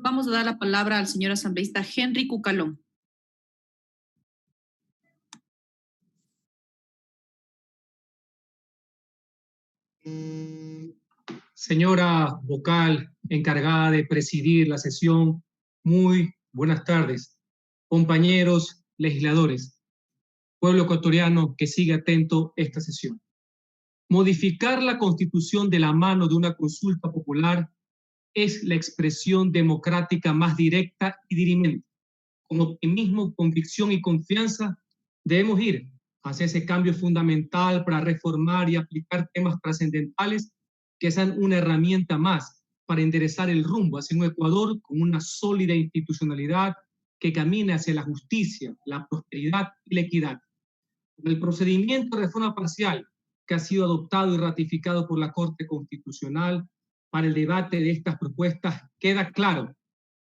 Vamos a dar la palabra al señor asambleísta Henry Cucalón. Señora vocal encargada de presidir la sesión, muy buenas tardes. Compañeros legisladores, pueblo ecuatoriano que sigue atento a esta sesión. Modificar la Constitución de la mano de una consulta popular es la expresión democrática más directa y dirimente. Con optimismo, convicción y confianza debemos ir hacia ese cambio fundamental para reformar y aplicar temas trascendentales que sean una herramienta más para enderezar el rumbo hacia un Ecuador con una sólida institucionalidad que camine hacia la justicia, la prosperidad y la equidad. Con el procedimiento de reforma parcial que ha sido adoptado y ratificado por la Corte Constitucional para el debate de estas propuestas, queda claro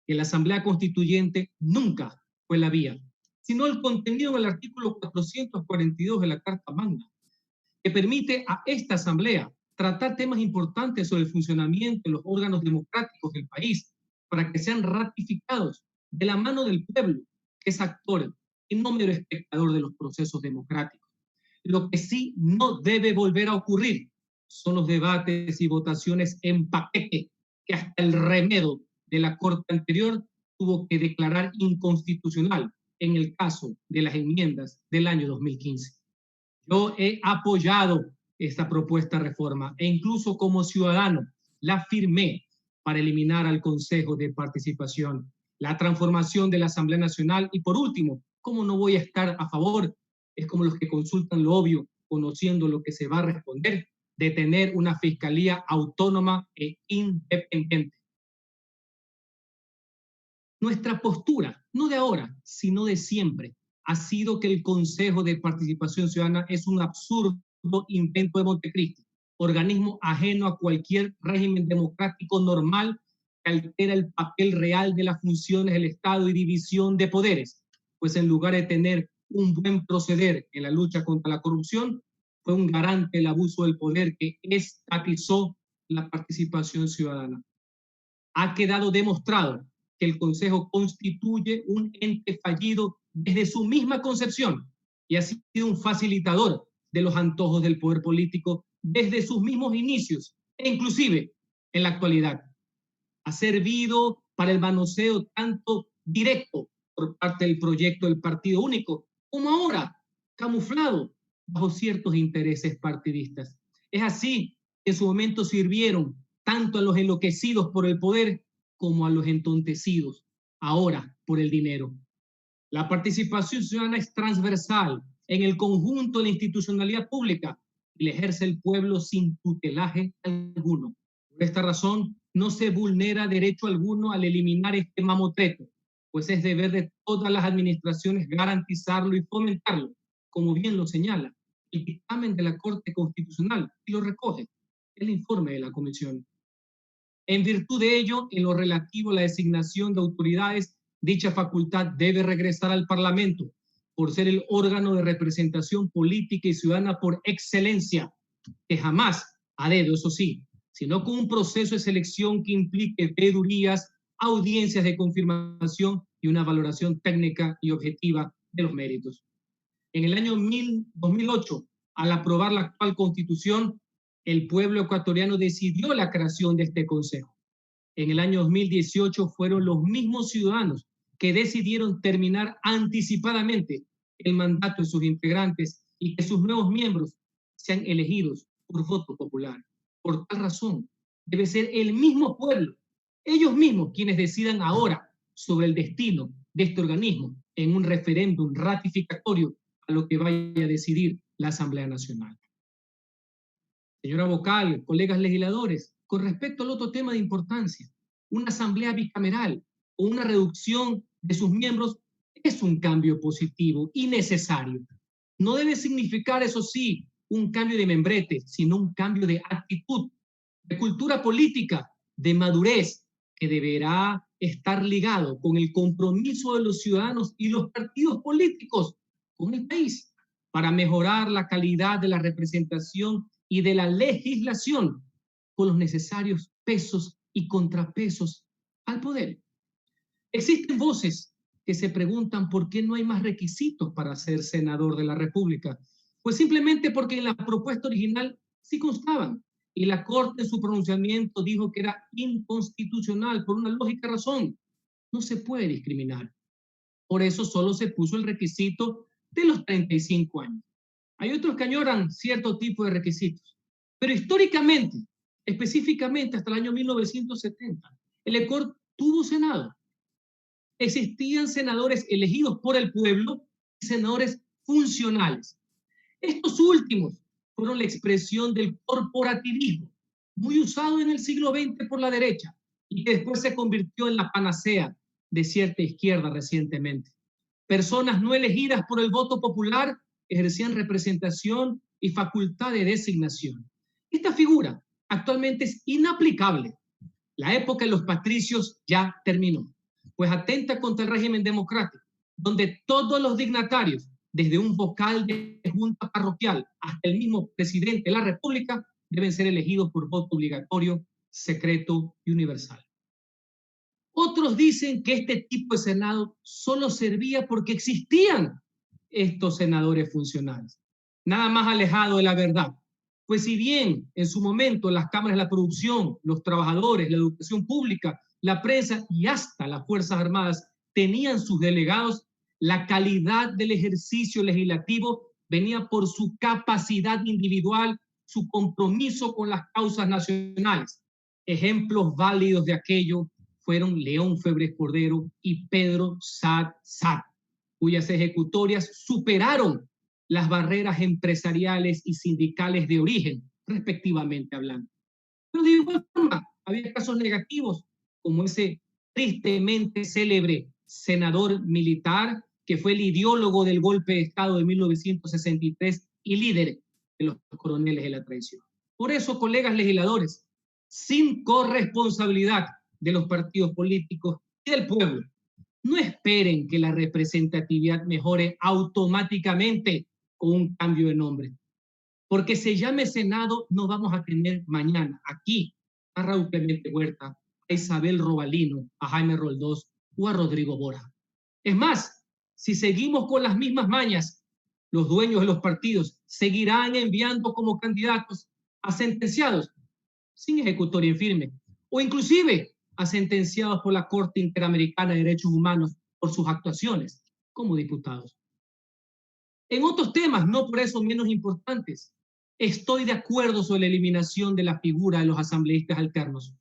que la Asamblea Constituyente nunca fue la vía, sino el contenido del artículo 442 de la Carta Magna, que permite a esta Asamblea tratar temas importantes sobre el funcionamiento de los órganos democráticos del país para que sean ratificados de la mano del pueblo, que es actor y no mero espectador de los procesos democráticos. Lo que sí no debe volver a ocurrir son los debates y votaciones en paquete que hasta el remedio de la Corte anterior tuvo que declarar inconstitucional en el caso de las enmiendas del año 2015. Yo he apoyado esta propuesta de reforma e incluso como ciudadano la firmé para eliminar al Consejo de Participación, la transformación de la Asamblea Nacional y por último, ¿cómo no voy a estar a favor? Es como los que consultan lo obvio, conociendo lo que se va a responder, de tener una fiscalía autónoma e independiente. Nuestra postura, no de ahora, sino de siempre, ha sido que el Consejo de Participación Ciudadana es un absurdo invento de Montecristi, organismo ajeno a cualquier régimen democrático normal que altera el papel real de las funciones del Estado y división de poderes, pues en lugar de tener un buen proceder en la lucha contra la corrupción, fue un garante del abuso del poder que estatizó la participación ciudadana. Ha quedado demostrado que el Consejo constituye un ente fallido desde su misma concepción y ha sido un facilitador de los antojos del poder político desde sus mismos inicios e inclusive en la actualidad. Ha servido para el manoseo tanto directo por parte del proyecto del Partido Único como ahora camuflado bajo ciertos intereses partidistas. Es así que en su momento sirvieron tanto a los enloquecidos por el poder como a los entontecidos, ahora por el dinero. La participación ciudadana es transversal en el conjunto de la institucionalidad pública y la ejerce el pueblo sin tutelaje alguno. Por esta razón, no se vulnera derecho alguno al eliminar este mamotreto, pues es deber de todas las administraciones garantizarlo y fomentarlo, como bien lo señala el dictamen de la Corte Constitucional y lo recoge el informe de la Comisión. En virtud de ello, en lo relativo a la designación de autoridades, dicha facultad debe regresar al Parlamento por ser el órgano de representación política y ciudadana por excelencia, que jamás a dedo, eso sí, sino con un proceso de selección que implique veedurías, audiencias de confirmación y una valoración técnica y objetiva de los méritos. En el año 2008, al aprobar la actual Constitución, el pueblo ecuatoriano decidió la creación de este Consejo. En el año 2018 fueron los mismos ciudadanos que decidieron terminar anticipadamente el mandato de sus integrantes y que sus nuevos miembros sean elegidos por voto popular. Por tal razón, debe ser el mismo pueblo, ellos mismos quienes decidan ahora sobre el destino de este organismo en un referéndum ratificatorio a lo que vaya a decidir la Asamblea Nacional. Señora vocal, colegas legisladores, con respecto al otro tema de importancia, una asamblea bicameral o una reducción de sus miembros es un cambio positivo y necesario. No debe significar, eso sí, un cambio de membrete, sino un cambio de actitud, de cultura política, de madurez, que deberá estar ligado con el compromiso de los ciudadanos y los partidos políticos con el país para mejorar la calidad de la representación y de la legislación con los necesarios pesos y contrapesos al poder. Existen voces que se preguntan por qué no hay más requisitos para ser senador de la República. Pues simplemente porque en la propuesta original sí constaban y la Corte en su pronunciamiento dijo que era inconstitucional por una lógica razón. No se puede discriminar. Por eso solo se puso el requisito de los 35 años. Hay otros que añoran cierto tipo de requisitos. Pero históricamente, específicamente hasta el año 1970, el Ecuador tuvo Senado. Existían senadores elegidos por el pueblo y senadores funcionales. Estos últimos fueron la expresión del corporativismo, muy usado en el siglo XX por la derecha y que después se convirtió en la panacea de cierta izquierda recientemente. Personas no elegidas por el voto popular ejercían representación y facultad de designación. Esta figura actualmente es inaplicable. La época de los patricios ya terminó, pues atenta contra el régimen democrático, donde todos los dignatarios, desde un vocal de junta parroquial hasta el mismo presidente de la República, deben ser elegidos por voto obligatorio, secreto y universal. Otros dicen que este tipo de Senado solo servía porque existían estos senadores funcionales. Nada más alejado de la verdad. Pues si bien en su momento las cámaras de la producción, los trabajadores, la educación pública, la prensa y hasta las Fuerzas Armadas tenían sus delegados, la calidad del ejercicio legislativo venía por su capacidad individual, su compromiso con las causas nacionales. Ejemplos válidos de aquello fueron León Febres Cordero y Pedro Saad Saad, cuyas ejecutorias superaron las barreras empresariales y sindicales de origen, respectivamente hablando. Pero de igual forma, había casos negativos, como ese tristemente célebre senador militar que fue el ideólogo del golpe de Estado de 1963 y líder de los coroneles de la traición. Por eso, colegas legisladores, sin corresponsabilidad de los partidos políticos y del pueblo, no esperen que la representatividad mejore automáticamente con un cambio de nombre. Porque se llame Senado, no vamos a tener mañana aquí a Raúl Clemente Huerta, a Isabel Robalino, a Jaime Roldós o a Rodrigo Bora. Es más, si seguimos con las mismas mañas, los dueños de los partidos seguirán enviando como candidatos a sentenciados sin ejecutoria en firme, o inclusive a sentenciados por la Corte Interamericana de Derechos Humanos por sus actuaciones como diputados. En otros temas, no por eso menos importantes, estoy de acuerdo sobre la eliminación de la figura de los asambleístas alternos.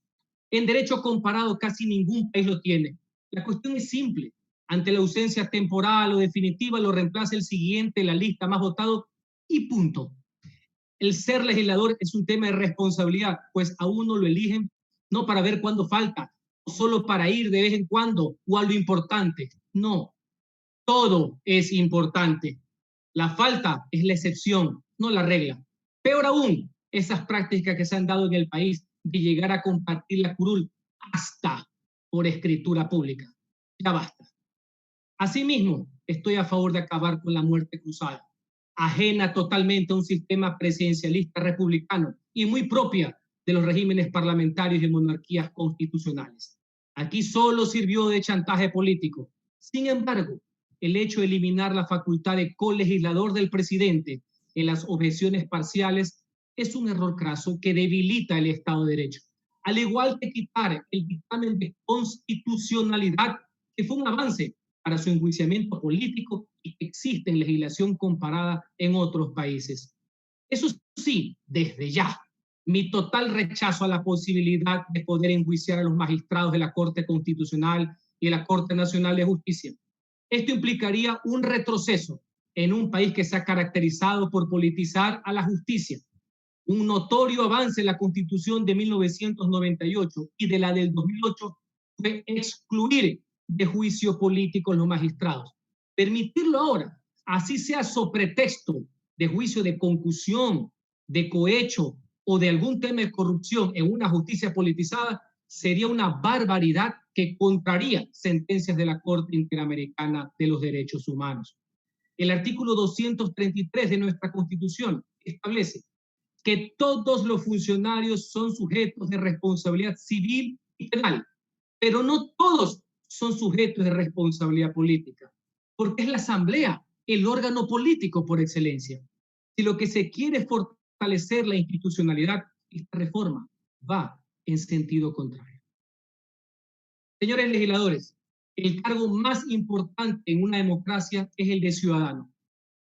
En derecho comparado casi ningún país lo tiene. La cuestión es simple. Ante la ausencia temporal o definitiva lo reemplaza el siguiente, la lista más votado y punto. El ser legislador es un tema de responsabilidad, pues a uno lo eligen no para ver cuándo falta, o solo para ir de vez en cuando o a lo importante. No, todo es importante. La falta es la excepción, no la regla. Peor aún, esas prácticas que se han dado en el país de llegar a compartir la curul hasta por escritura pública. Ya basta. Asimismo, estoy a favor de acabar con la muerte cruzada, ajena totalmente a un sistema presidencialista republicano y muy propia de los regímenes parlamentarios y monarquías constitucionales. Aquí solo sirvió de chantaje político. Sin embargo, el hecho de eliminar la facultad de colegislador del presidente en las objeciones parciales es un error craso que debilita el Estado de Derecho, al igual que quitar el dictamen de constitucionalidad, que fue un avance para su enjuiciamiento político y que existe en legislación comparada en otros países. Eso sí, desde ya, mi total rechazo a la posibilidad de poder enjuiciar a los magistrados de la Corte Constitucional y de la Corte Nacional de Justicia. Esto implicaría un retroceso en un país que se ha caracterizado por politizar a la justicia. Un notorio avance en la Constitución de 1998 y de la del 2008 fue excluir de juicio político a los magistrados. Permitirlo ahora, así sea sobre pretexto de juicio de concusión, de cohecho o de algún tema de corrupción en una justicia politizada, sería una barbaridad que contraría sentencias de la Corte Interamericana de los Derechos Humanos. El artículo 233 de nuestra Constitución establece que todos los funcionarios son sujetos de responsabilidad civil y penal, pero no todos son sujetos de responsabilidad política, porque es la Asamblea el órgano político por excelencia. Si lo que se quiere es fortalecer la institucionalidad, esta reforma va en sentido contrario. Señores legisladores, el cargo más importante en una democracia es el de ciudadano.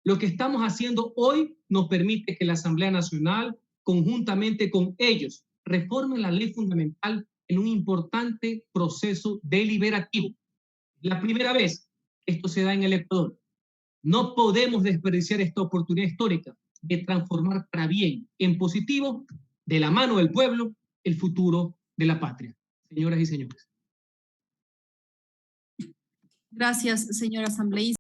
Lo que estamos haciendo hoy nos permite que la Asamblea Nacional, conjuntamente con ellos, reforme la ley fundamental en un importante proceso deliberativo. La primera vez que esto se da en el Ecuador. No podemos desperdiciar esta oportunidad histórica de transformar para bien, en positivo, de la mano del pueblo, el futuro de la patria. Señoras y señores. Gracias, señor asambleísta.